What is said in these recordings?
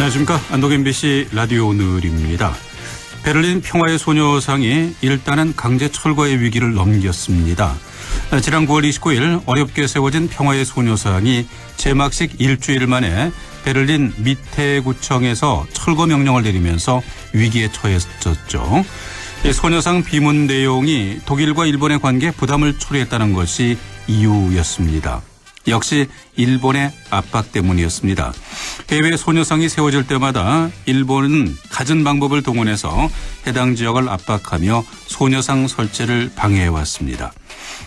안녕하십니까. 안동 MBC 라디오 오늘입니다. 베를린 평화의 소녀상이 일단은 강제 철거의 위기를 넘겼습니다. 지난 9월 29일 어렵게 세워진 평화의 소녀상이 제막식 일주일 만에 베를린 미테구청에서 철거 명령을 내리면서 위기에 처했었죠. 소녀상 비문 내용이 독일과 일본의 관계에 부담을 초래했다는 것이 이유였습니다. 역시 일본의 압박 때문이었습니다. 해외 소녀상이 세워질 때마다 일본은 갖은 방법을 동원해서 해당 지역을 압박하며 소녀상 설치를 방해해왔습니다.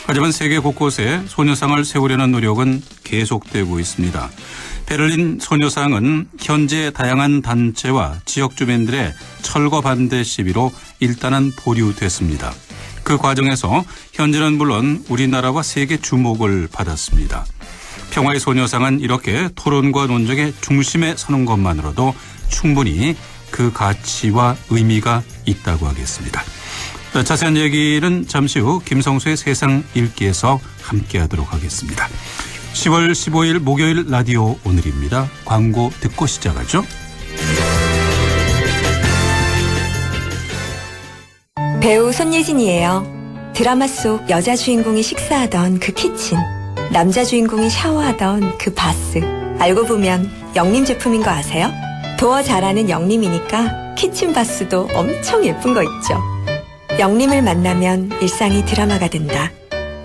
하지만 세계 곳곳에 소녀상을 세우려는 노력은 계속되고 있습니다. 베를린 소녀상은 현재 다양한 단체와 지역 주민들의 철거 반대 시위로 일단은 보류됐습니다. 그 과정에서 현재는 물론 우리나라와 세계 주목을 받았습니다. 평화의 소녀상은 이렇게 토론과 논쟁의 중심에 서는 것만으로도 충분히 그 가치와 의미가 있다고 하겠습니다. 자세한 얘기는 잠시 후 김성수의 세상 읽기에서 함께하도록 하겠습니다. 10월 15일 목요일 라디오 오늘입니다. 광고 듣고 시작하죠. 배우 손예진이에요. 드라마 속 여자 주인공이 식사하던 그 키친, 남자 주인공이 샤워하던 그 바스. 알고 보면 영림 제품인 거 아세요? 도어 잘하는 영림이니까 키친 바스도 엄청 예쁜 거 있죠. 영림을 만나면 일상이 드라마가 된다.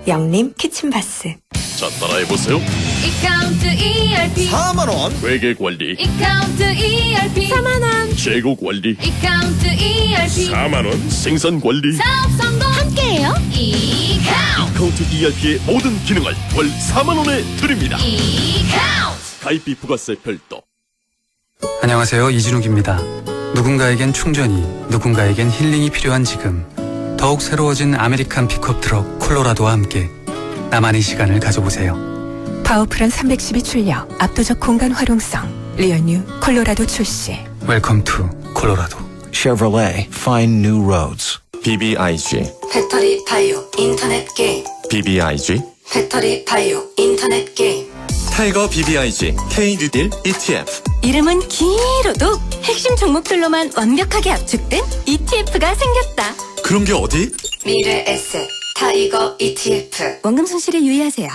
영림 키친 바스. 자, 따라해보세요. 이카운트 ERP 4만원 회계관리, 이카운트 ERP 4만원 재고관리, 이카운트 ERP 4만원 생산관리. 사업 성공 함께해요. 이카운트 ERP의 모든 기능을 월 4만원에 드립니다. 이카운트 가입비 부가세 별도. 안녕하세요. 이진욱입니다. 누군가에겐 충전이, 누군가에겐 힐링이 필요한 지금, 더욱 새로워진 아메리칸 픽업 트럭 콜로라도와 함께 나만의 시간을 가져보세요. 파워풀한 312 출력, 압도적 공간 활용성, 리얼뉴 콜로라도 출시. 웰컴 투 콜로라도. Chevrolet, find new roads. BBIG, 배터리 바이오 인터넷 게임. BBIG, 배터리 바이오 인터넷 게임. 타이거 BBIG, K-뉴딜 ETF. 이름은 길어도 핵심 종목들로만 완벽하게 압축된 ETF가 생겼다. 그런 게 어디? 미래 에셋 타이거 ETF. 원금 손실에 유의하세요.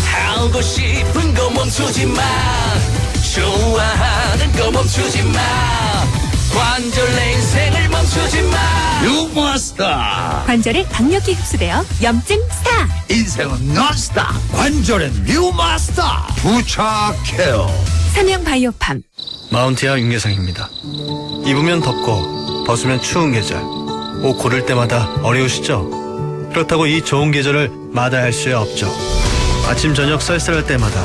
하고 싶은 거 멈추지 마. 좋아하는 거 멈추지 마. 관절 내 인생을 멈추지 마. 뉴마스터. 관절에 강력히 흡수되어 염증 스타. 인생은 논스타. 관절엔 뉴마스터. 부착해요. 삼양 바이오팜. 마운티아 윤계상입니다. 입으면 덥고 벗으면 추운 계절, 옷 고를 때마다 어려우시죠? 그렇다고 이 좋은 계절을 마다할 수 없죠. 아침 저녁 쌀쌀할 때마다,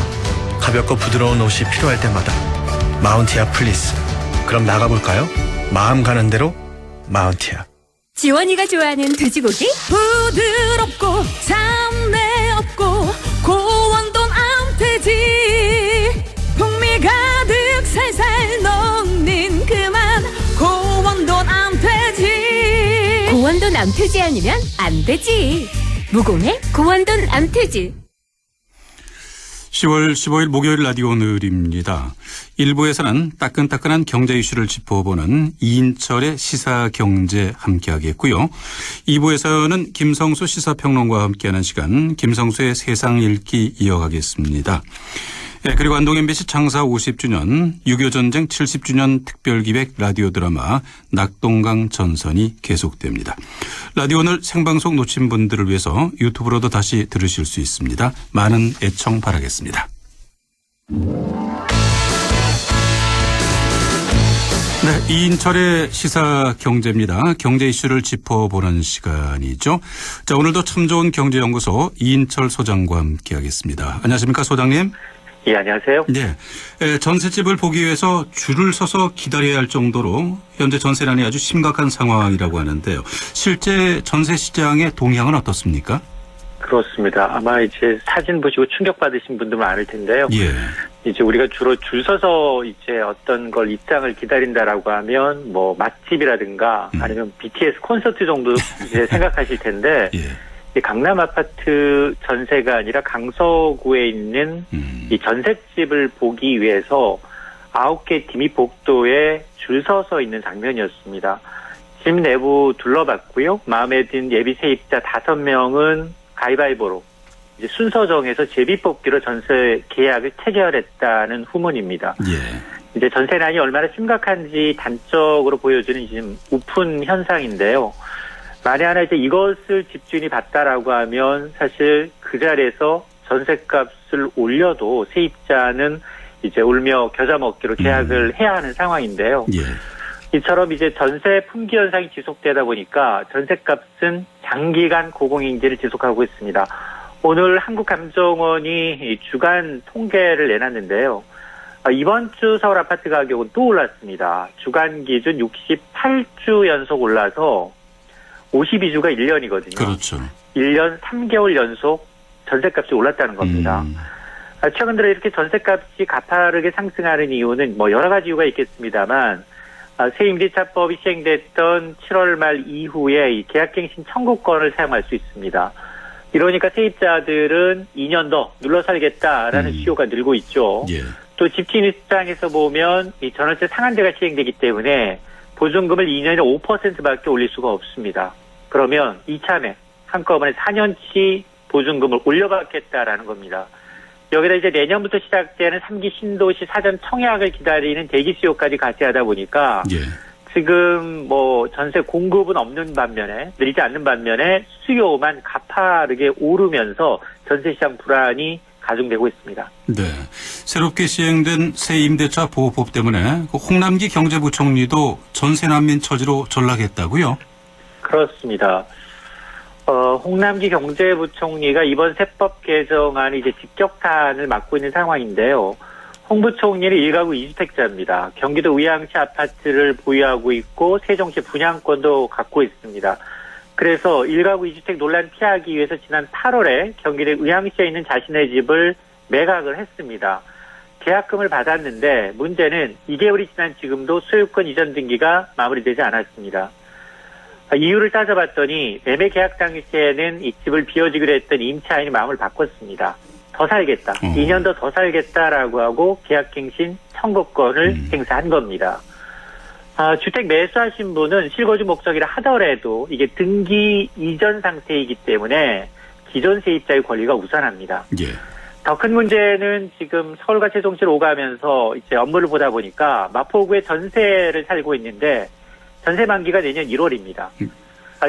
가볍고 부드러운 옷이 필요할 때마다 마운티아 플리스. 그럼 나가볼까요? 마음 가는 대로 마운티아. 지원이가 좋아하는 돼지고기? 부드럽고 잡내 없고 고원돈 암돼지. 풍미 가득 살살 녹는 그만 고원돈 암돼지. 고원돈 암돼지 아니면 안 되지. 무공의 고원돈 암돼지. 10월 15일 목요일 라디오 오늘입니다. 1부에서는 따끈따끈한 경제 이슈를 짚어보는 이인철의 시사경제 함께하겠고요. 2부에서는 김성수 시사평론가와 함께하는 시간, 김성수의 세상 읽기 이어가겠습니다. 그리고 안동 MBC 창사 50주년, 6.25전쟁 70주년 특별기획 라디오 드라마 낙동강 전선이 계속됩니다. 라디오 오늘 생방송 놓친 분들을 위해서 유튜브로도 다시 들으실 수 있습니다. 많은 애청 바라겠습니다. 네, 이인철의 시사경제입니다. 경제 이슈를 짚어보는 시간이죠. 자, 오늘도 참 좋은 경제연구소 이인철 소장과 함께하겠습니다. 안녕하십니까, 소장님? 예, 안녕하세요. 네, 전셋집을 보기 위해서 줄을 서서 기다려야 할 정도로 현재 전세난이 아주 심각한 상황이라고 하는데요. 실제 전세 시장의 동향은 어떻습니까? 그렇습니다. 아마 이제 사진 보시고 충격받으신 분들 많을 텐데요. 예. 이제 우리가 주로 줄 서서 이제 어떤 걸 입장을 기다린다라고 하면 뭐 맛집이라든가 아니면 BTS 콘서트 정도 이제 생각하실 텐데 예. 강남 아파트 전세가 아니라 강서구에 있는 이 전셋집을 보기 위해서 9개 팀이 복도에 줄 서서 있는 장면이었습니다. 집 내부 둘러봤고요. 마음에 든 예비 세입자 5명은 가위바위보로 이제 순서 정해서 제비 뽑기로 전세 계약을 체결했다는 후문입니다. 예. 이제 전세난이 얼마나 심각한지 단적으로 보여주는 지금 우픈 현상인데요. 만에 하나 이제 이것을 집주인이 봤다라고 하면 사실 그 자리에서 전세값을 올려도 세입자는 이제 울며 겨자 먹기로 계약을 해야 하는 상황인데요. 예. 이처럼 이제 전세 품귀 현상이 지속되다 보니까 전세값은 장기간 고공행진을 지속하고 있습니다. 오늘 한국감정원이 주간 통계를 내놨는데요. 이번 주 서울 아파트 가격은 또 올랐습니다. 주간 기준 68주 연속 올라서 52주가 1년이거든요. 그렇죠. 1년 3개월 연속 전세값이 올랐다는 겁니다. 최근 들어 이렇게 전세값이 가파르게 상승하는 이유는 뭐 여러 가지 이유가 있겠습니다만 세임대차법이 시행됐던 7월 말 이후에 이 계약갱신 청구권을 사용할 수 있습니다. 이러니까 세입자들은 2년 더 눌러 살겠다라는 수요가 늘고 있죠. 예. 또 집주인 입장에서 보면 이 전월세 상한제가 시행되기 때문에 보증금을 2년에 5%밖에 올릴 수가 없습니다. 그러면 이참에 한꺼번에 4년치 보증금을 올려받겠다라는 겁니다. 여기다 이제 내년부터 시작되는 3기 신도시 사전 청약을 기다리는 대기 수요까지 같이 하다 보니까 예. 지금 뭐 전세 공급은 없는 반면에 늘지 않는 반면에 수요만 가파르게 오르면서 전세 시장 불안이 가중되고 있습니다. 네. 새롭게 시행된 새 임대차 보호법 때문에 그 홍남기 경제부총리도 전세 난민 처지로 전락했다고요? 그렇습니다. 홍남기 경제부총리가 이번 세법 개정안이 이제 직격탄을 맞고 있는 상황인데요. 홍 부총리는 1가구 2주택자입니다. 경기도 의왕시 아파트를 보유하고 있고 세종시 분양권도 갖고 있습니다. 그래서 1가구 2주택 논란 피하기 위해서 지난 8월에 경기도 의왕시에 있는 자신의 집을 매각을 했습니다. 계약금을 받았는데 문제는 2개월이 지난 지금도 소유권 이전 등기가 마무리되지 않았습니다. 이유를 따져봤더니 매매 계약 당시에는 이 집을 비워주기로 했던 임차인이 마음을 바꿨습니다. 더 살겠다. 2년 더 살겠다라고 하고 계약갱신 청구권을 행사한 겁니다. 주택 매수하신 분은 실거주 목적이라 하더라도 이게 등기 이전 상태이기 때문에 기존 세입자의 권리가 우선합니다. 예. 더 큰 문제는 지금 서울과 세종시를 오가면서 이제 업무를 보다 보니까 마포구에 전세를 살고 있는데 전세 만기가 내년 1월입니다.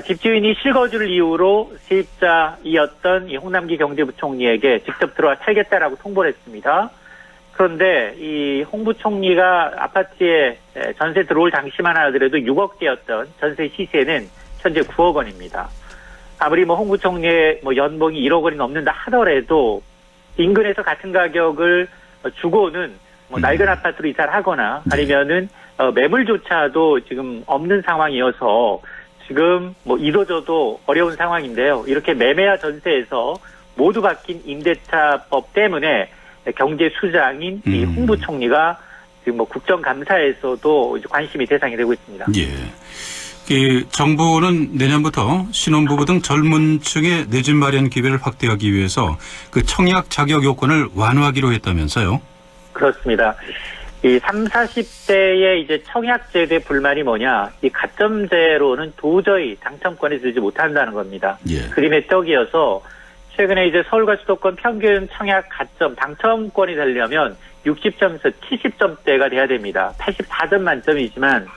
집주인이 실거주를 이유로 세입자이었던 이 홍남기 경제부총리에게 직접 들어와 살겠다라고 통보를 했습니다. 그런데 이 홍 부총리가 아파트에 전세 들어올 당시만 하더라도 6억대였던 전세 시세는 현재 9억 원입니다. 아무리 뭐 홍 부총리의 뭐 연봉이 1억 원이 넘는다 하더라도 인근에서 같은 가격을 주고는 뭐 낡은 아파트로 이사를 하거나 아니면은 매물조차도 지금 없는 상황이어서 지금 뭐 이도저도 어려운 상황인데요. 이렇게 매매와 전세에서 모두 바뀐 임대차법 때문에 경제 수장인 이 홍 부총리가 지금 뭐 국정감사에서도 이제 관심이 대상이 되고 있습니다. 예. 정부는 내년부터 신혼부부 등 젊은 층의 내 집 마련 기회를 확대하기 위해서 그 청약 자격 요건을 완화하기로 했다면서요? 그렇습니다. 이 30, 40대의 이제 청약제도의 불만이 뭐냐, 이 가점제로는 도저히 당첨권에 들지 못한다는 겁니다. 예. 그림의 떡이어서 최근에 이제 서울과 수도권 평균 청약 가점 당첨권이 되려면 60점에서 70점대가 돼야 됩니다. 84점 만점이지만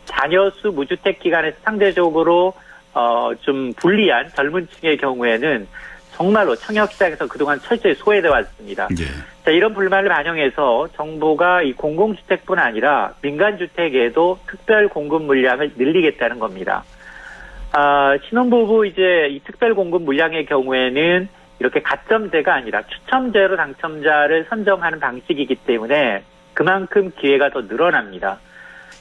자녀수 무주택 기간에서 상대적으로 좀 불리한 젊은 층의 경우에는 정말로 청약시장에서 그동안 철저히 소외되어 왔습니다. 예. 자, 이런 불만을 반영해서 정부가 이 공공주택뿐 아니라 민간주택에도 특별 공급 물량을 늘리겠다는 겁니다. 신혼부부 이제 이 특별 공급 물량의 경우에는 이렇게 가점제가 아니라 추첨제로 당첨자를 선정하는 방식이기 때문에 그만큼 기회가 더 늘어납니다.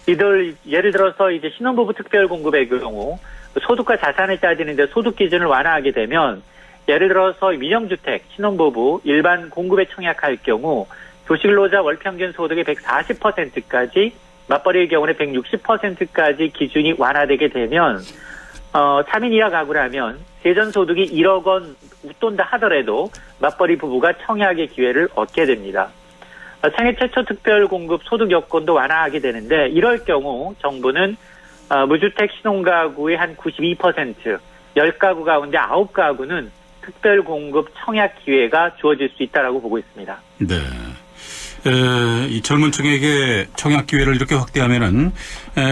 예를 들어서 이제 신혼부부 특별 공급의 경우 소득과 자산을 따지는데 소득 기준을 완화하게 되면 예를 들어서 민영주택, 신혼부부, 일반 공급에 청약할 경우 도시근로자 월평균 소득의 140%까지, 맞벌이의 경우는 160%까지 기준이 완화되게 되면 3인 이하 가구라면 세전소득이 1억 원 웃돈다 하더라도 맞벌이 부부가 청약의 기회를 얻게 됩니다. 생애 최초 특별 공급 소득 여건도 완화하게 되는데 이럴 경우 정부는 무주택 신혼가구의 한 92%, 10가구 가운데 9가구는 특별 공급 청약 기회가 주어질 수 있다라고 보고 있습니다. 네. 이 젊은 층에게 청약 기회를 이렇게 확대하면은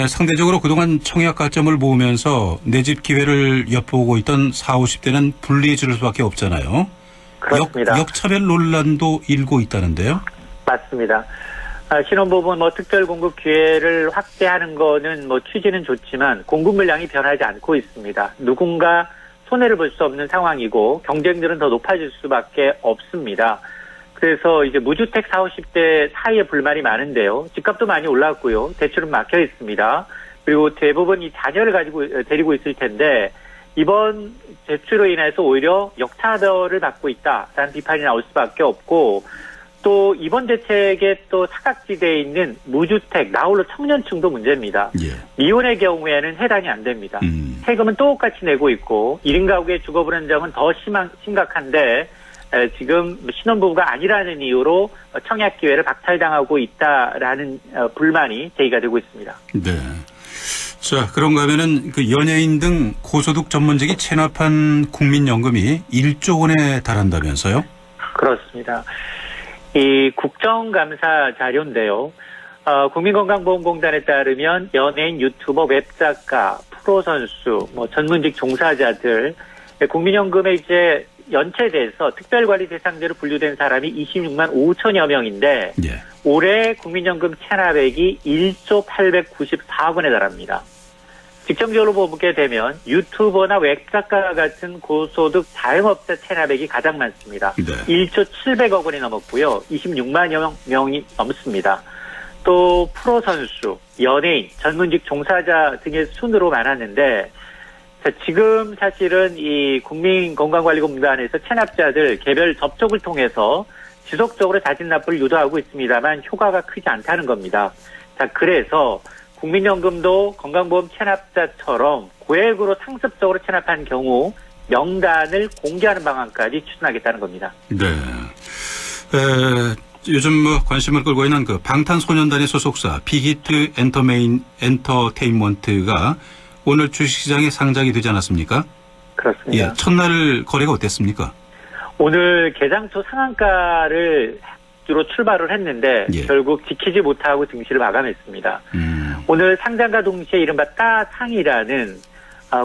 상대적으로 그동안 청약 가점을 모으면서 내 집 기회를 엿보고 있던 40, 50대는 불리해질 수밖에 없잖아요. 그렇습니다. 역차별 논란도 일고 있다는데요. 맞습니다. 신혼부부 특별 공급 기회를 확대하는 거는 취지는 좋지만 공급 물량이 변하지 않고 있습니다. 누군가 손해를 볼 수 없는 상황이고 경쟁률은 더 높아질 수밖에 없습니다. 그래서 이제 무주택 40, 50대 사이에 불만이 많은데요. 집값도 많이 올랐고요. 대출은 막혀 있습니다. 그리고 대부분 이 자녀를 데리고 있을 텐데 이번 대출로 인해서 오히려 역차별을 받고 있다라는 비판이 나올 수밖에 없고 또 이번 대책에 또 사각지대에 있는 무주택, 나홀로 청년층도 문제입니다. 예. 미혼의 경우에는 해당이 안 됩니다. 세금은 똑같이 내고 있고 1인 가구의 주거 불안정은 더 심각한데 지금 신혼부부가 아니라는 이유로 청약 기회를 박탈당하고 있다라는 불만이 제기가 되고 있습니다. 네. 자, 그런가 하면은 그 연예인 등 고소득 전문직이 체납한 국민연금이 1조 원에 달한다면서요? 그렇습니다. 이 국정감사 자료인데요. 국민건강보험공단에 따르면 연예인, 유튜버, 웹작가, 프로선수, 전문직 종사자들 국민연금에 이제 연체돼서 특별관리 대상자로 분류된 사람이 26만 5천여 명인데 예. 올해 국민연금 체납액이 1조 894억 원에 달합니다. 직접적으로 보게 되면 유튜버나 웹작가 같은 고소득 자영업자 체납액이 가장 많습니다. 네. 1조 700억 원이 넘었고요. 26만여 명이 넘습니다. 또 프로선수, 연예인, 전문직 종사자 등의 순으로 많았는데 지금 사실은 이 국민건강관리공단에서 체납자들 개별 접촉을 통해서 지속적으로 자진 납부를 유도하고 있습니다만 효과가 크지 않다는 겁니다. 자, 그래서 국민연금도 건강보험 체납자처럼 고액으로 상습적으로 체납한 경우 명단을 공개하는 방안까지 추진하겠다는 겁니다. 네. 요즘 관심을 끌고 있는 그 방탄소년단의 소속사 빅히트 엔터테인먼트가 오늘 주식시장에 상장이 되지 않았습니까? 그렇습니다. 예, 첫날 거래가 어땠습니까? 오늘 개장초 상한가를 주로 출발을 했는데 예. 결국 지키지 못하고 증시를 마감했습니다. 오늘 상장과 동시에 이른바 따상이라는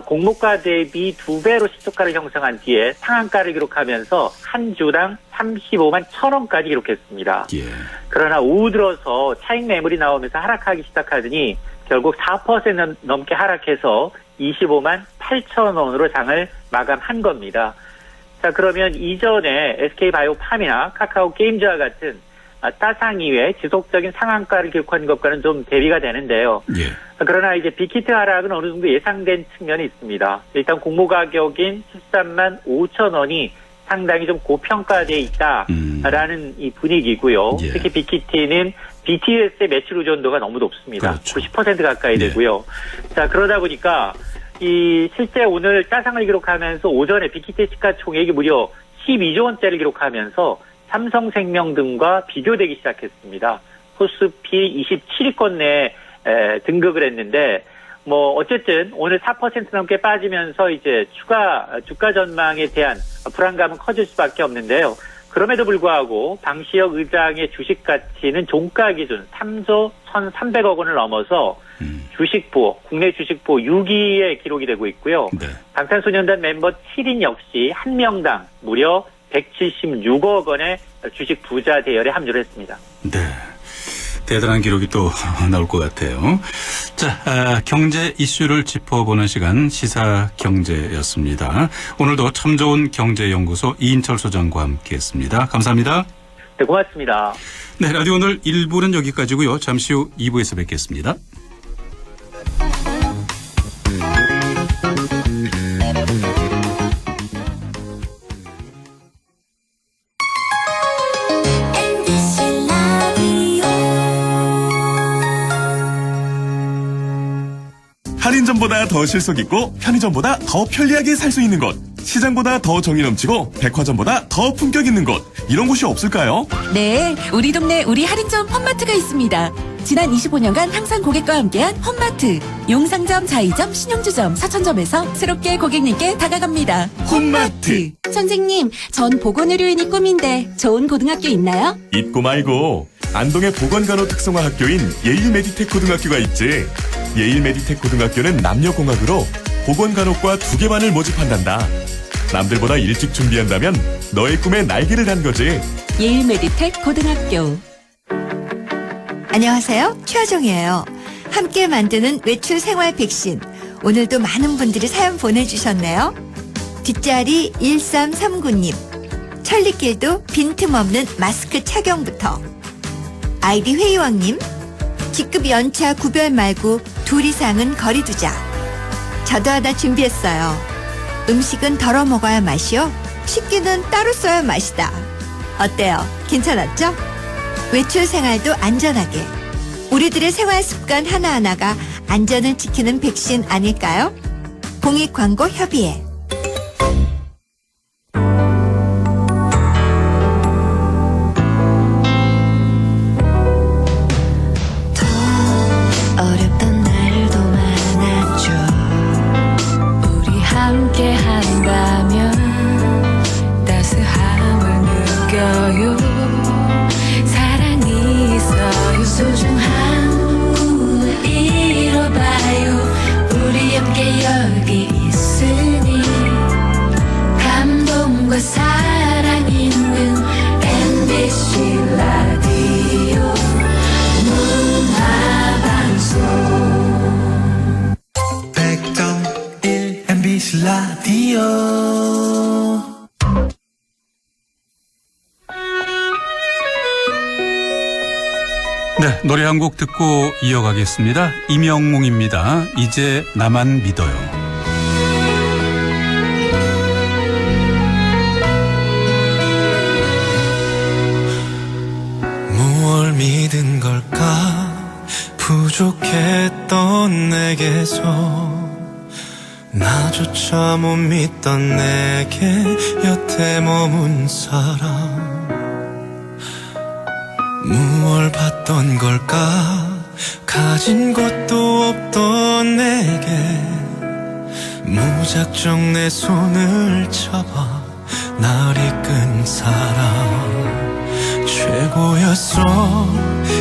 공모가 대비 2배로 시초가를 형성한 뒤에 상한가를 기록하면서 한 주당 35만 1,000원까지 기록했습니다. 예. 그러나 오후 들어서 차익 매물이 나오면서 하락하기 시작하더니 결국 4% 넘게 하락해서 25만 8,000원으로 장을 마감한 겁니다. 자, 그러면 이전에 SK바이오팜이나 카카오게임즈와 같은 따상 이외에 지속적인 상한가를 기록한 것과는 좀 대비가 되는데요. 예. 그러나 이제 빅히트 하락은 어느 정도 예상된 측면이 있습니다. 일단 공모 가격인 13만 5천 원이 상당히 좀 고평가되어 있다라는 이 분위기고요. 예. 특히 빅히트는 BTS의 매출 의존도가 너무 높습니다. 그렇죠. 90% 가까이 되고요. 자, 그러다 보니까 실제 오늘 따상을 기록하면서 오전에 빅히트 시가총액이 무려 12조 원대를 기록하면서 삼성생명 등과 비교되기 시작했습니다. 코스피 27위권 내에 등극을 했는데 어쨌든 오늘 4% 넘게 빠지면서 이제 추가 주가 전망에 대한 불안감은 커질 수밖에 없는데요. 그럼에도 불구하고 방시혁 의장의 주식 가치는 종가 기준 3조 1,300억 원을 넘어서 주식 보호, 국내 주식 보호 6위에 기록이 되고 있고요. 네. 방탄소년단 멤버 7인 역시 한 명당 무려 176억 원의 주식 부자 대열에 합류를 했습니다. 네. 대단한 기록이 또 나올 것 같아요. 자, 경제 이슈를 짚어보는 시간 시사경제였습니다. 오늘도 참 좋은 경제연구소 이인철 소장과 함께했습니다. 감사합니다. 네, 고맙습니다. 네, 라디오 오늘 1부는 여기까지고요. 잠시 후 2부에서 뵙겠습니다. 할인점보다 더 실속 있고 편의점보다 더 편리하게 살 수 있는 곳. 시장보다 더 정이 넘치고 백화점보다 더 품격 있는 곳, 이런 곳이 없을까요? 네, 우리 동네 우리 할인점 홈마트가 있습니다. 지난 25년간 항상 고객과 함께한 홈마트. 용상점, 자이점, 신용주점, 사천점에서 새롭게 고객님께 다가갑니다. 홈마트. 선생님, 전 보건의료인이 꿈인데 좋은 고등학교 있나요? 잊고 말고 안동의 보건간호 특성화 학교인 예일메디텍 고등학교가 있지. 예일메디텍 고등학교는 남녀공학으로 보건간호과 2개 반을 모집한단다. 남들보다 일찍 준비한다면 너의 꿈에 날개를 단 거지. 예일메디텍 고등학교. 안녕하세요. 최하정이에요. 함께 만드는 외출 생활 백신. 오늘도 많은 분들이 사연 보내주셨네요. 뒷자리 1339님. 천리길도 빈틈없는 마스크 착용부터. 아이디 회의왕님. 직급 연차 구별 말고 2 이상은 거리 두자. 저도 하나 준비했어요. 음식은 덜어 먹어야 맛이요. 식기는 따로 써야 맛이다. 어때요? 괜찮았죠? 외출 생활도 안전하게. 우리들의 생활 습관 하나하나가 안전을 지키는 백신 아닐까요? 공익광고 협의회. 어렵던 날도 많았죠. 우리 함께 한다면 따스함을 느껴요. 사랑이 있어요. 소중한 꿈을 이뤄봐요. 우리 함께 여기 있으니 감동과 사랑 있는 MBC 라디오 문화방송 100.1 MBC 라디오. 네, 노래 한 곡 듣고 이어가겠습니다. 임영웅입니다. 이제 나만 믿어요. 무얼 믿은 걸까? 부족했던 내게서 나조차 못 믿던 내게 여태 머문 사람. 무얼 봤던 걸까? 가진 것도 없던 내게 무작정 내 손을 잡아 날 이끈 사람. 최고였어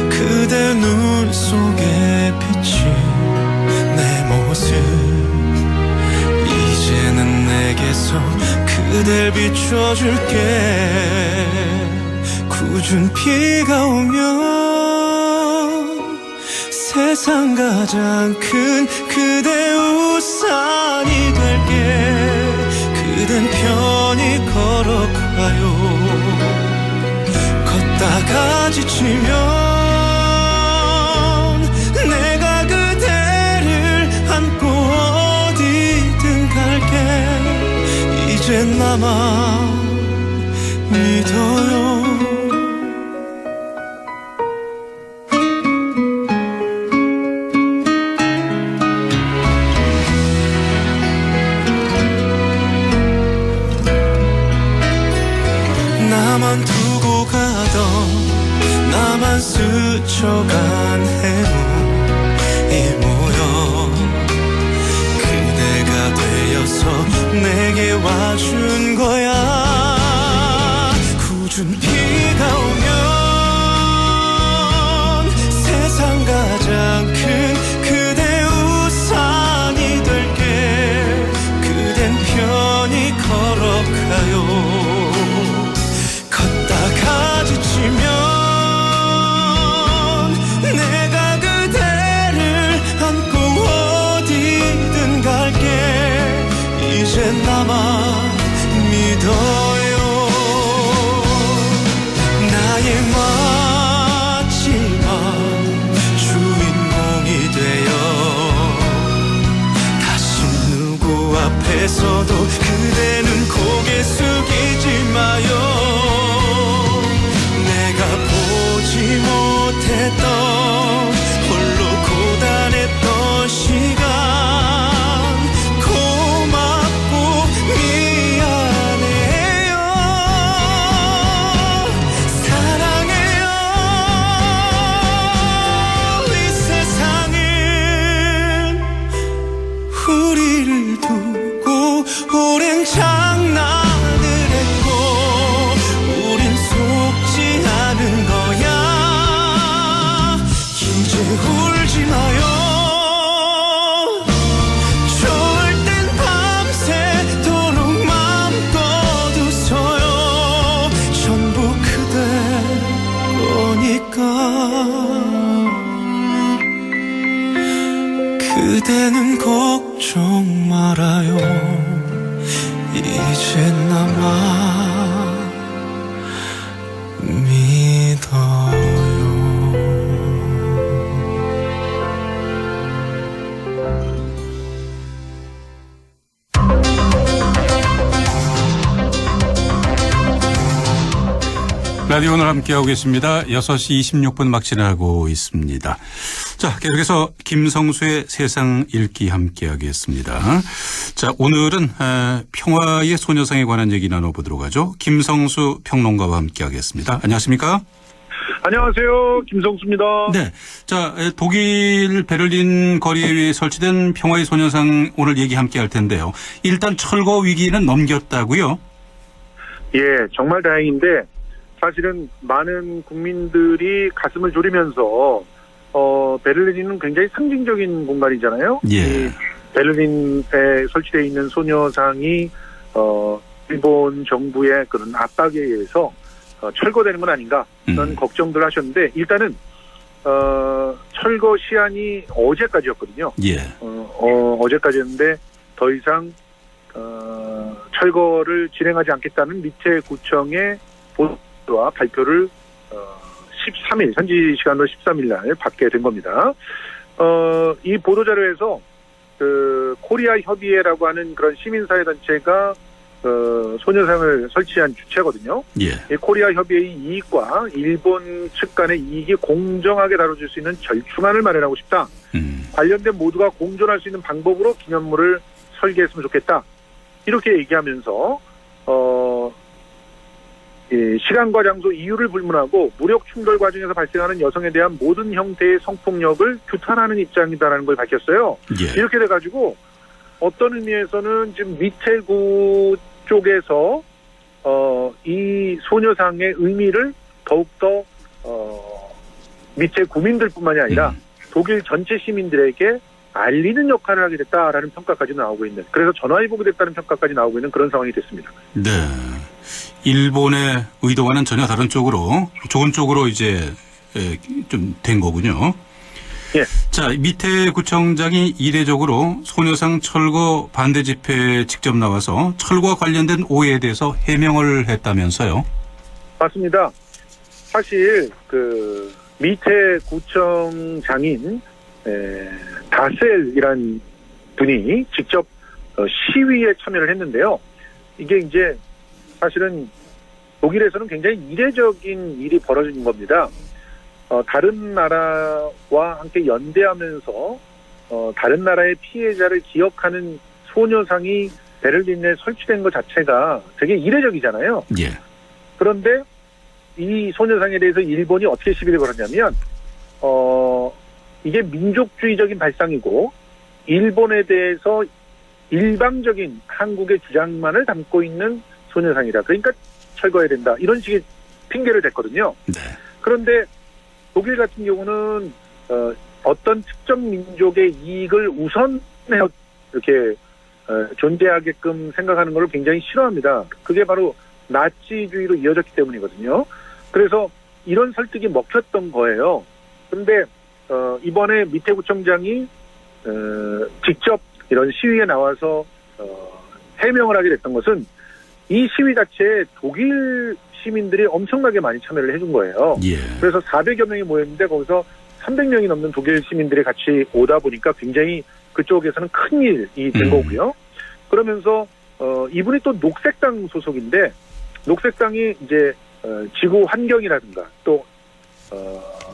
그대 눈 속에 비친 내 모습. 이제는 내게서 그댈 비춰줄게. 굳은 비가 오면 세상 가장 큰 그대 우산이 될게. 그댄 편히 걸어가요. 걷다가 지치면 내가 그대를 안고 어디든 갈게. 이젠 나만 믿어요. 나만 두고 가던 나만 스쳐간 해묵이 모여 그대가 되어서 내게 와준 거야. 굳은 비가 오면 세상 가장 큰 그대 우산이 될게. 그댄 편히 걸어가요. 걷다가 지치면 내가 그대를 안고 어디든 갈게. 이젠 나만 믿어요. 나의 마지막 주인공이 되어 다시 누구 앞에서도 그대는 고개 숙이지 마요. 내가 보지 못했던 홀로 고단했던 시간 고맙고 울지 마요. 좋을 땐 밤새도록 마음껏 웃어요. 전부 그대 거니까. 그대는 걱정 말아요. 이제 나만 믿어요. 라디오 오늘 함께하고 계십니다. 6시 26분 막 지나고 있습니다. 자, 계속해서 김성수의 세상 읽기 함께하겠습니다. 자, 오늘은 평화의 소녀상에 관한 얘기 나눠보도록 하죠. 김성수 평론가와 함께하겠습니다. 안녕하십니까? 안녕하세요. 김성수입니다. 네. 자, 독일 베를린 거리에 설치된 평화의 소녀상 오늘 얘기 함께할 텐데요. 일단 철거 위기는 넘겼다고요? 예, 정말 다행인데 사실은 많은 국민들이 가슴을 졸이면서 베를린은 굉장히 상징적인 공간이잖아요. 예. 이 베를린에 설치되어 있는 소녀상이 일본 정부의 그런 압박에 의해서 철거되는 건 아닌가 그런 걱정들 하셨는데 일단은 철거 시한이 어제까지였거든요. 예. 어제까지였는데 더 이상 철거를 진행하지 않겠다는 밑에 구청의 보도와 발표를 13일 현지 시간으로 13일 날 받게 된 겁니다. 이 보도 자료에서 그 코리아 협의회라고 하는 그런 시민사회 단체가 소녀상을 설치한 주체거든요. 예. 이 코리아 협의회의 이익과 일본 측 간의 이익이 공정하게 다뤄질 수 있는 절충안을 마련하고 싶다. 관련된 모두가 공존할 수 있는 방법으로 기념물을 설계했으면 좋겠다. 이렇게 얘기하면서 시간과 장소 이유를 불문하고 무력 충돌 과정에서 발생하는 여성에 대한 모든 형태의 성폭력을 규탄하는 입장이다라는 걸 밝혔어요. 예. 이렇게 돼가지고 어떤 의미에서는 지금 미테구 쪽에서 이 소녀상의 의미를 더욱더 미테 구민들뿐만이 아니라 독일 전체 시민들에게 알리는 역할을 하게 됐다라는 평가까지 나오고 있는, 그래서 전화위복이 됐다는 평가까지 나오고 있는 그런 상황이 됐습니다. 네. 일본의 의도와는 전혀 다른 쪽으로, 좋은 쪽으로 이제 좀 된 거군요. 예. 자, 밑에 구청장이 이례적으로 소녀상 철거 반대 집회에 직접 나와서 철거와 관련된 오해에 대해서 해명을 했다면서요? 맞습니다. 사실 그 밑에 구청장인 다셀이란 분이 직접 시위에 참여를 했는데요. 이게 이제 사실은 독일에서는 굉장히 이례적인 일이 벌어진 겁니다. 다른 나라와 함께 연대하면서 다른 나라의 피해자를 기억하는 소녀상이 베를린에 설치된 것 자체가 되게 이례적이잖아요. 예. 그런데 이 소녀상에 대해서 일본이 어떻게 시비를 걸었냐면 이게 민족주의적인 발상이고 일본에 대해서 일방적인 한국의 주장만을 담고 있는 소녀상이다. 그러니까 철거해야 된다. 이런 식의 핑계를 댔거든요. 네. 그런데 독일 같은 경우는 어떤 특정 민족의 이익을 우선해 이렇게 존재하게끔 생각하는 것을 굉장히 싫어합니다. 그게 바로 나치주의로 이어졌기 때문이거든요. 그래서 이런 설득이 먹혔던 거예요. 그런데 이번에 미테구청장이 직접 이런 시위에 나와서 해명을 하게 됐던 것은 이 시위 자체에 독일 시민들이 엄청나게 많이 참여를 해준 거예요. 예. 그래서 400여 명이 모였는데 거기서 300명이 넘는 독일 시민들이 같이 오다 보니까 굉장히 그쪽에서는 큰 일이 된 거고요. 그러면서 이분이 또 녹색당 소속인데 녹색당이 이제 지구 환경이라든가 또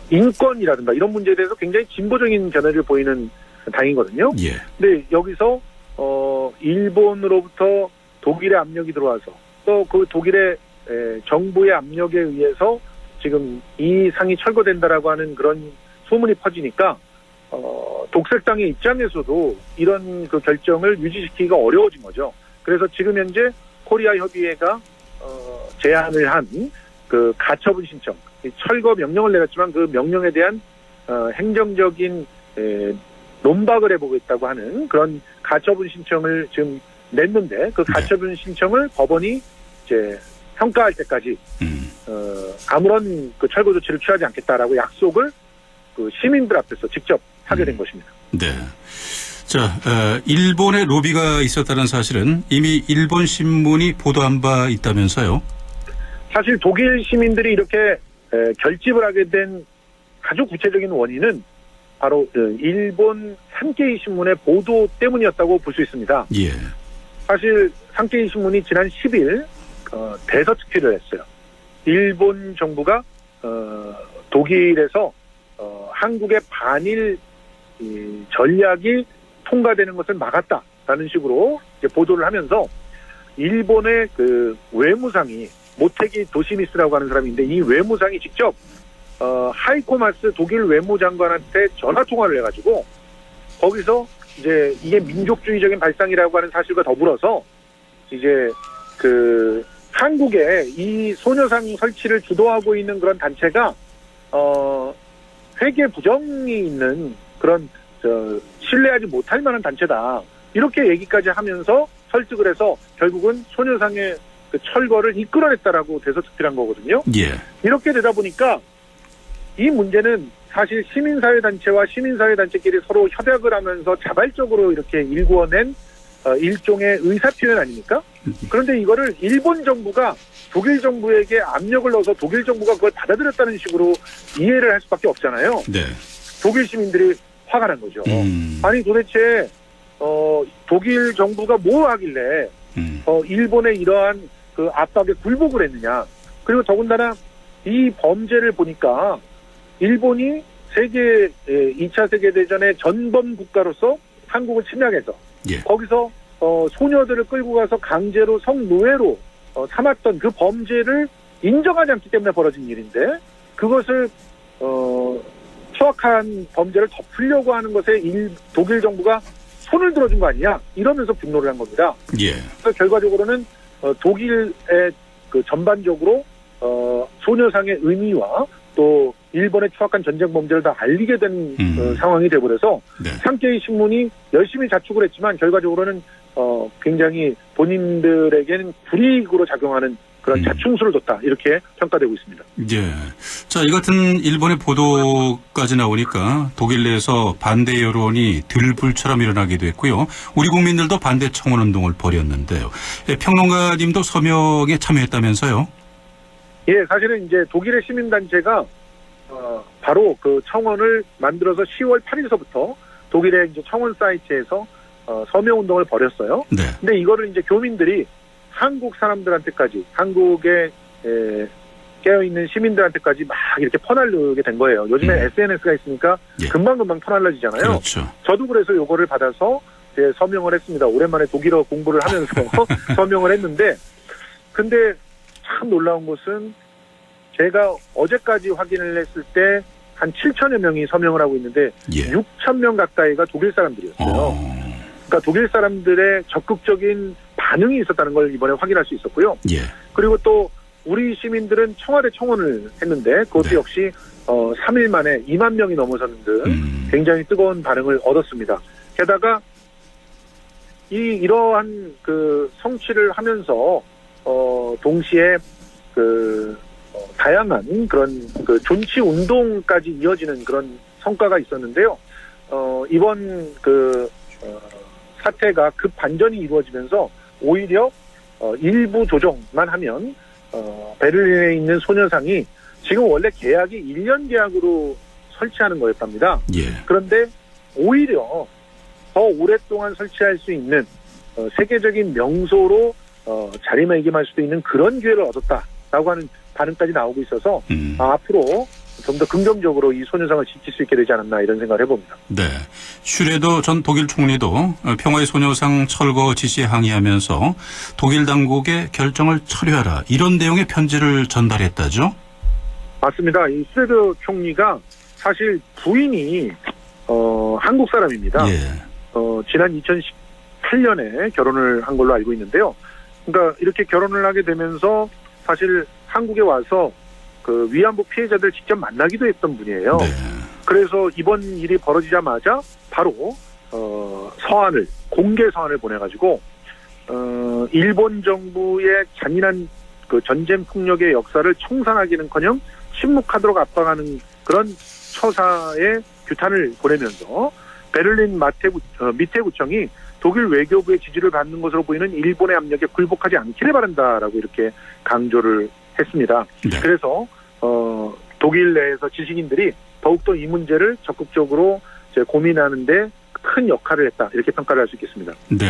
인권이라든가 이런 문제에 대해서 굉장히 진보적인 견해를 보이는 당이거든요. 예. 근데 여기서 일본으로부터 독일의 압력이 들어와서 또 그 독일의 정부의 압력에 의해서 지금 이 상이 철거된다라고 하는 그런 소문이 퍼지니까 독색당의 입장에서도 이런 그 결정을 유지시키기가 어려워진 거죠. 그래서 지금 현재 코리아 협의회가 제안을 한 그 가처분 신청, 철거 명령을 내렸지만 그 명령에 대한 행정적인 논박을 해보겠다고 하는 그런 가처분 신청을 지금 냈는데 그 가처분 신청을 법원이 이제 평가할 때까지 아무런 그 철거 조치를 취하지 않겠다라고 약속을 그 시민들 앞에서 직접 하게 된 것입니다. 네. 자, 일본의 로비가 있었다는 사실은 이미 일본 신문이 보도한 바 있다면서요? 사실 독일 시민들이 이렇게 결집을 하게 된 아주 구체적인 원인은 바로 일본 산케이 신문의 보도 때문이었다고 볼 수 있습니다. 예. 사실 산케이 신문이 지난 10일 대서특필을 했어요. 일본 정부가 독일에서 한국의 반일 전략이 통과되는 것을 막았다라는 식으로 이제 보도를 하면서 일본의 그 외무상이 모테기 도시미스라고 하는 사람인데 이 외무상이 직접 하이코 마스 독일 외무장관한테 전화 통화를 해가지고 거기서 이제 이게 민족주의적인 발상이라고 하는 사실과 더불어서 이제 그 한국에 이 소녀상 설치를 주도하고 있는 그런 단체가 회계 부정이 있는 그런 신뢰하지 못할 만한 단체다 이렇게 얘기까지 하면서 설득을 해서 결국은 소녀상의 그 철거를 이끌어냈다라고 대서특필한 거거든요. 예. 이렇게 되다 보니까 이 문제는 사실 시민사회단체와 시민사회단체끼리 서로 협약을 하면서 자발적으로 이렇게 일궈낸 일종의 의사표현 아닙니까? 그런데 이거를 일본 정부가 독일 정부에게 압력을 넣어서 독일 정부가 그걸 받아들였다는 식으로 이해를 할 수밖에 없잖아요. 네. 독일 시민들이 화가 난 거죠. 아니 도대체 독일 정부가 뭐 하길래 일본의 이러한 그 압박에 굴복을 했느냐. 그리고 더군다나 이 범죄를 보니까 일본이 2차 세계대전의 전범 국가로서 한국을 침략해서 예. 거기서 소녀들을 끌고 가서 강제로 성노예로 삼았던 그 범죄를 인정하지 않기 때문에 벌어진 일인데 그것을 추악한 범죄를 덮으려고 하는 것에 독일 정부가 손을 들어준 거 아니냐 이러면서 분노를 한 겁니다. 예. 그래서 결과적으로는 독일의 그 전반적으로 소녀상의 의미와 또 일본의 추악한 전쟁 범죄를 다 알리게 된 상황이 되어버려서 네. 산케이 신문이 열심히 자축을 했지만 결과적으로는 굉장히 본인들에게는 불이익으로 작용하는 그런 자충수를 뒀다 이렇게 평가되고 있습니다. 예. 자, 이 같은 일본의 보도까지 나오니까 독일 내에서 반대 여론이 들불처럼 일어나기도 했고요. 우리 국민들도 반대 청원 운동을 벌였는데요. 평론가님도 서명에 참여했다면서요? 예, 사실은 이제 독일의 시민단체가 바로 그 청원을 만들어서 10월 8일서부터 독일의 이제 청원 사이트에서 서명 운동을 벌였어요. 네. 근데 이거를 이제 교민들이 한국 사람들한테까지 한국에 깨어있는 시민들한테까지 막 이렇게 퍼날르게 된 거예요. 요즘에 SNS가 있으니까 예. 금방금방 퍼날라지잖아요. 그렇죠. 저도 그래서 요거를 받아서 이제 서명을 했습니다. 오랜만에 독일어 공부를 하면서 서명을 했는데 근데 참 놀라운 것은 제가 어제까지 확인을 했을 때 한 7천여 명이 서명을 하고 있는데 예. 6,000명 가까이가 독일 사람들이었어요. 그러니까 독일 사람들의 적극적인 반응이 있었다는 걸 이번에 확인할 수 있었고요. 예. 그리고 또 우리 시민들은 청와대 청원을 했는데 그것도 네. 역시 3일 만에 2만 명이 넘어서는 등 굉장히 뜨거운 반응을 얻었습니다. 게다가 이러한 그 성취를 하면서 동시에 그 다양한 그런 그 존치 운동까지 이어지는 그런 성과가 있었는데요. 이번 그 사태가 급 반전이 이루어지면서 오히려 일부 조정만 하면 베를린에 있는 소녀상이 지금 원래 계약이 1년 계약으로 설치하는 거였답니다. 예. 그런데 오히려 더 오랫동안 설치할 수 있는 세계적인 명소로 자리매김할 수도 있는 그런 기회를 얻었다라고 하는 반응까지 나오고 있어서 앞으로 좀 더 긍정적으로 이 소녀상을 지킬 수 있게 되지 않았나 이런 생각을 해봅니다. 네. 슈레더 전 독일 총리도 평화의 소녀상 철거 지시에 항의하면서 독일 당국의 결정을 철회하라 이런 내용의 편지를 전달했다죠? 맞습니다. 이 슈레더 총리가 사실 부인이 한국 사람입니다. 예. 지난 2018년에 결혼을 한 걸로 알고 있는데요. 그러니까 이렇게 결혼을 하게 되면서 사실 한국에 와서 그 위안부 피해자들 직접 만나기도 했던 분이에요. 네. 그래서 이번 일이 벌어지자마자 바로 서한을 공개 서한을 보내가지고 일본 정부의 잔인한 그 전쟁 폭력의 역사를 청산하기는커녕 침묵하도록 압박하는 그런 처사의 규탄을 보내면서 베를린 밑에 구청이 독일 외교부의 지지를 받는 것으로 보이는 일본의 압력에 굴복하지 않기를 바란다라고 이렇게 강조를 했습니다. 네. 그래서 독일 내에서 지식인들이 더욱더 이 문제를 적극적으로 이제 고민하는데 큰 역할을 했다 이렇게 평가를 할 수 있겠습니다. 네.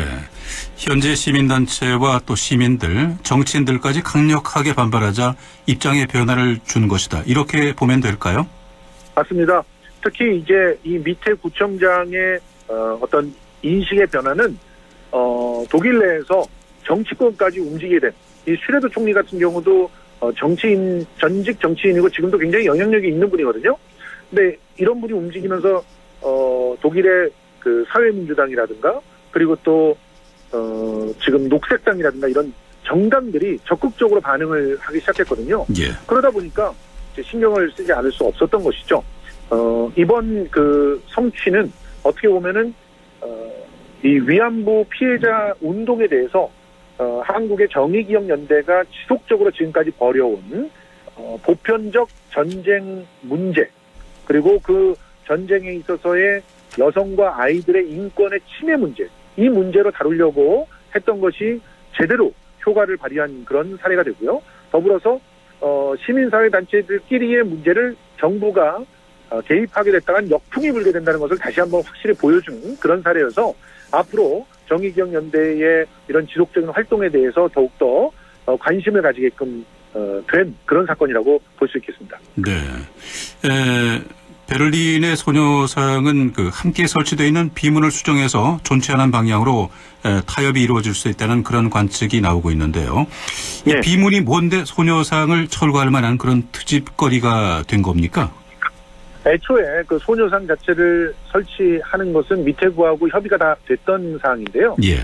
현재 시민단체와 또 시민들, 정치인들까지 강력하게 반발하자 입장의 변화를 준 것이다. 이렇게 보면 될까요? 맞습니다. 특히 이제 이 밑에 구청장의 어떤 인식의 변화는 독일 내에서 정치권까지 움직이게 된 이 슈레더 총리 같은 경우도 전직 정치인이고 지금도 굉장히 영향력이 있는 분이거든요. 근데 이런 분이 움직이면서 독일의 그 사회민주당이라든가 그리고 또 지금 녹색당이라든가 이런 정당들이 적극적으로 반응을 하기 시작했거든요. 예. 그러다 보니까 이제 신경을 쓰지 않을 수 없었던 것이죠. 이번 그 성취는 어떻게 보면은 이 위안부 피해자 운동에 대해서 한국의 정의기억연대가 지속적으로 지금까지 벌여온 보편적 전쟁 문제 그리고 그 전쟁에 있어서의 여성과 아이들의 인권의 침해 문제 이 문제로 다루려고 했던 것이 제대로 효과를 발휘한 그런 사례가 되고요. 더불어서 시민사회단체들끼리의 문제를 정부가 개입하게 됐다간 역풍이 불게 된다는 것을 다시 한번 확실히 보여준 그런 사례여서 앞으로 정의기억연대의 이런 지속적인 활동에 대해서 더욱더 관심을 가지게끔 된 그런 사건이라고 볼 수 있겠습니다. 네. 베를린의 소녀상은 그 함께 설치되어 있는 비문을 수정해서 존치하는 방향으로 타협이 이루어질 수 있다는 그런 관측이 나오고 있는데요. 이 네. 비문이 뭔데 소녀상을 철거할 만한 그런 트집거리가 된 겁니까? 애초에 그 소녀상 자체를 설치하는 것은 미테구하고 협의가 다 됐던 사항인데요. 예.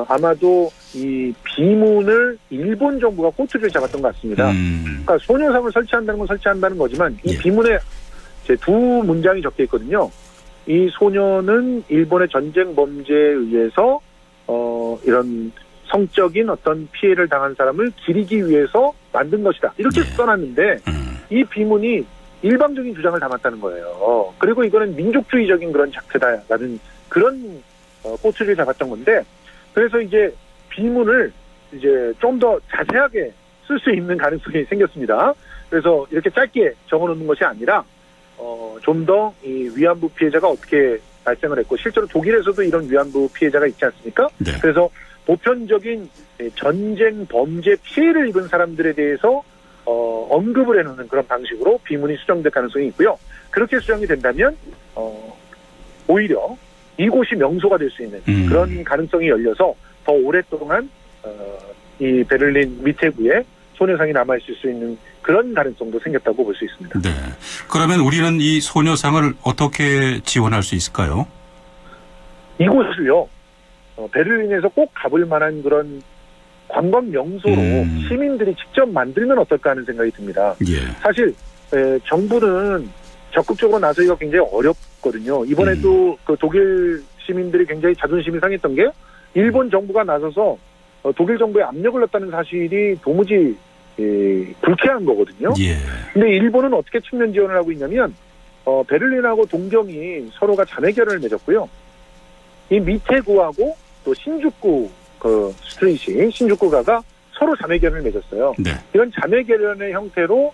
아마도 이 비문을 일본 정부가 꼬투리를 잡았던 것 같습니다. 그러니까 소녀상을 설치한다는 건 설치한다는 거지만 이 예. 비문에 제 두 문장이 적혀 있거든요. 이 소녀는 일본의 전쟁 범죄에 의해서 이런 성적인 어떤 피해를 당한 사람을 기리기 위해서 만든 것이다. 이렇게 써놨는데 이 비문이 일방적인 주장을 담았다는 거예요. 그리고 이거는 민족주의적인 그런 작태다라는 그런 꼬투리를 잡았던 건데 그래서 이제 비문을 이제 좀 더 자세하게 쓸 수 있는 가능성이 생겼습니다. 그래서 이렇게 짧게 적어놓는 것이 아니라 좀 더 이 위안부 피해자가 어떻게 발생을 했고 실제로 독일에서도 이런 위안부 피해자가 있지 않습니까? 네. 그래서 보편적인 전쟁 범죄 피해를 입은 사람들에 대해서 언급을 해놓는 그런 방식으로 비문이 수정될 가능성이 있고요. 그렇게 수정이 된다면 오히려 이곳이 명소가 될 수 있는 그런 가능성이 열려서 더 오랫동안 이 베를린 미테구에 소녀상이 남아있을 수 있는 그런 가능성도 생겼다고 볼 수 있습니다. 네. 그러면 우리는 이 소녀상을 어떻게 지원할 수 있을까요? 이곳을요, 베를린에서 꼭 가볼 만한 그런 관광 명소로 시민들이 직접 만들면 어떨까 하는 생각이 듭니다. 예. 사실 정부는 적극적으로 나서기가 굉장히 어렵거든요. 이번에도 그 독일 시민들이 굉장히 자존심이 상했던 게 일본 정부가 나서서 독일 정부에 압력을 넣었다는 사실이 도무지 불쾌한 거거든요. 예. 근데 일본은 어떻게 측면 지원을 하고 있냐면 베를린하고 동경이 서로가 자매 결연을 맺었고요. 이 미테구하고 또 신주쿠 그 스트리트 신주쿠가가 서로 자매 결연을 맺었어요. 네. 이런 자매 결연의 형태로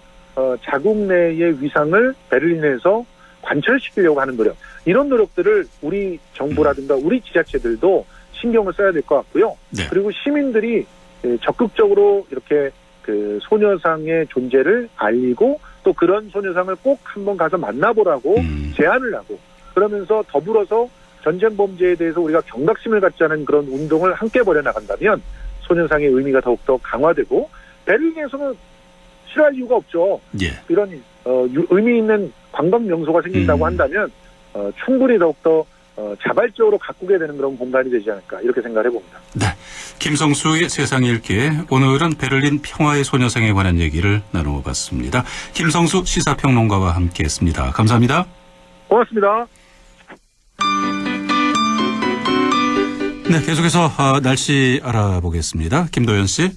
자국 내의 위상을 베를린에서 관철시키려고 하는 노력, 이런 노력들을 우리 정부라든가 우리 지자체들도 신경을 써야 될 것 같고요. 네. 그리고 시민들이 적극적으로 이렇게 그 소녀상의 존재를 알리고 또 그런 소녀상을 꼭 한번 가서 만나보라고 제안을 하고, 그러면서 더불어서 전쟁 범죄에 대해서 우리가 경각심을 갖자는 그런 운동을 함께 벌여나간다면 소녀상의 의미가 더욱더 강화되고, 베를린에서는 싫어할 이유가 없죠. 예. 이런 의미 있는 관광 명소가 생긴다고 한다면 충분히 더욱더 자발적으로 가꾸게 되는 그런 공간이 되지 않을까, 이렇게 생각을 해봅니다. 네. 김성수의 세상 읽기, 오늘은 베를린 평화의 소녀상에 관한 얘기를 나누어봤습니다. 김성수 시사평론가와 함께했습니다. 감사합니다. 고맙습니다. 네, 계속해서 날씨 알아보겠습니다. 김도연 씨.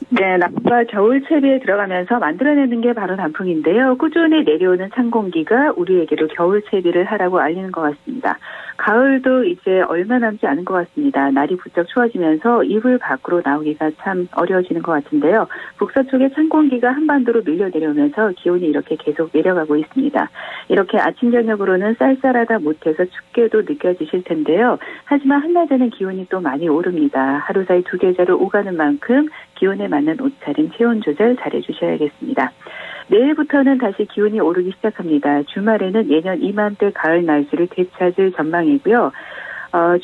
네, 낮과 겨울 채비에 들어가면서 만들어내는 게 바로 단풍인데요. 꾸준히 내려오는 찬 공기가 우리에게도 겨울 채비를 하라고 알리는 것 같습니다. 가을도 이제 얼마 남지 않은 것 같습니다. 날이 부쩍 추워지면서 이불 밖으로 나오기가 참 어려워지는 것 같은데요. 북서쪽에 찬 공기가 한반도로 밀려 내려오면서 기온이 이렇게 계속 내려가고 있습니다. 이렇게 아침 저녁으로는 쌀쌀하다 못해서 춥게도 느껴지실 텐데요. 하지만 한낮에는 기온이 또 많이 오릅니다. 하루 사이 두 계절을 오가는 만큼 기온에 맞는 옷차림, 체온 조절 잘해 주셔야겠습니다. 내일부터는 다시 기온이 오르기 시작합니다. 주말에는 예년 이맘때 가을 날씨를 되찾을 전망이고요.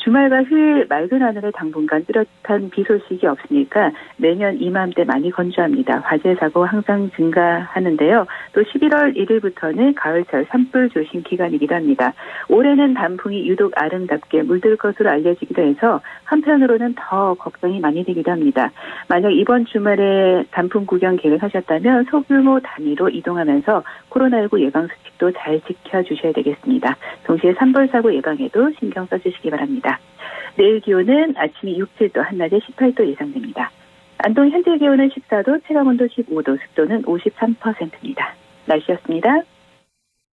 주말과 휴일 맑은 하늘에 당분간 뚜렷한 비 소식이 없으니까 매년 이맘때 많이 건조합니다. 화재 사고 항상 증가하는데요. 또 11월 1일부터는 가을철 산불 조심 기간이기도 합니다. 올해는 단풍이 유독 아름답게 물들 것으로 알려지기도 해서 한편으로는 더 걱정이 많이 되기도 합니다. 만약 이번 주말에 단풍 구경 계획하셨다면 소규모 단위로 이동하면서 코로나19 예방 수칙도 잘 지켜주셔야 되겠습니다. 동시에 산불 사고 예방에도 신경 써주시기 바랍니다. 내일 기온은 아침이 6, 7도, 한낮에 18도 예상됩니다. 안동 현재 기온은 14도, 체감온도 15도, 습도는 53%입니다. 날씨였습니다.